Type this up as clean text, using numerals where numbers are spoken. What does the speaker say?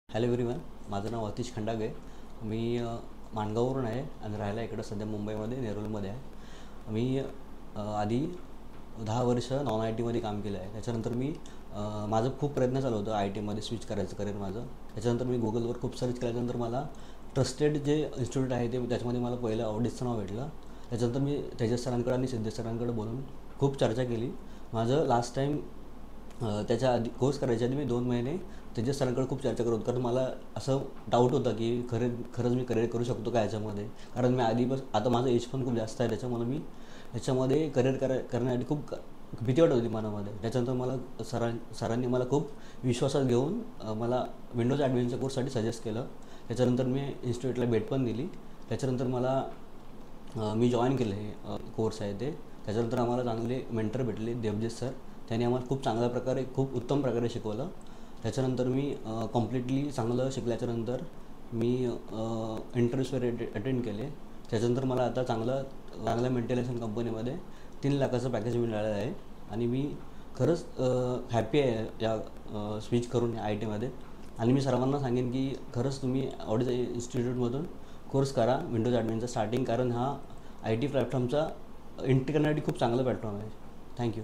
Hello everyone, माझं नाव अतिश खंडागे. मी माणगाववरून आहे आणि राहायला इकडं सध्या मुंबईमध्ये नेरूलमध्ये आहे. मी आधी 10 वर्ष नॉन आय टीमध्ये काम केलं आहे. त्याच्यानंतर मी माझं खूप प्रयत्न चालू होतं आय टीमध्ये स्विच करायचं करिअर माझं. त्याच्यानंतर मी गुगलवर खूप सर्च केल्यानंतर मला ट्रस्टेड जे इन्स्टिट्यूट आहे ते त्याच्यामध्ये मला पहिलं ऑडिटचं नाव भेटलं. त्याच्यानंतर मी तेजस सरांकडे आणि सिद्धेश सरांकडे बोलून खूप चर्चा केली. माझं लास्ट टाईम त्याच्या आधी कोर्स करायच्या आधी मी 2 महिने तेजस सरांकडे खूप चर्चा करत होतो, कारण मला असं डाऊट होता की खरंच मी करिअर करू शकतो का याच्यामध्ये. कारण मी आता माझं एज पण खूप जास्त आहे, त्याच्यामुळे मी ह्याच्यामध्ये करिअर करण्यासाठी खूप भीती वाटत होती मनामध्ये. त्याच्यानंतर मला सरांनी मला खूप विश्वासात घेऊन मला विंडोज ॲडमिनच्या कोर्ससाठी सजेस्ट केलं. त्याच्यानंतर मी इन्स्टिट्यूटला भेट पण दिली. त्याच्यानंतर मी जॉईन केलं हे कोर्स आहे ते. त्याच्यानंतर आम्हाला चांगले मेंटर भेटले, देवजित सर. त्यांनी आम्हाला खूप चांगल्या प्रकारे खूप उत्तम प्रकारे शिकवलं. त्याच्यानंतर मी कम्प्लिटली चांगलं शिकल्याच्यानंतर मी इंटरव्ह्यूज वगैरे अटेंड केले. त्याच्यानंतर मला आता चांगल्या मेंटेनन्स कंपनीमध्ये 3 लाखाचं पॅकेज मिळालं आहे आणि मी खरंच हॅपी आहे या स्विच करून आय टीमध्ये. आणि मी सर्वांना सांगेन की खरंच तुम्ही ऑडिट इन्स्टिट्यूटमधून कोर्स करा विंडोज ॲडमिनचा स्टार्टिंग, कारण हा आय टी प्लॅटफॉर्मचा एंट्री करण्यासाठी खूप चांगला प्लॅटफॉर्म आहे. थँक्यू.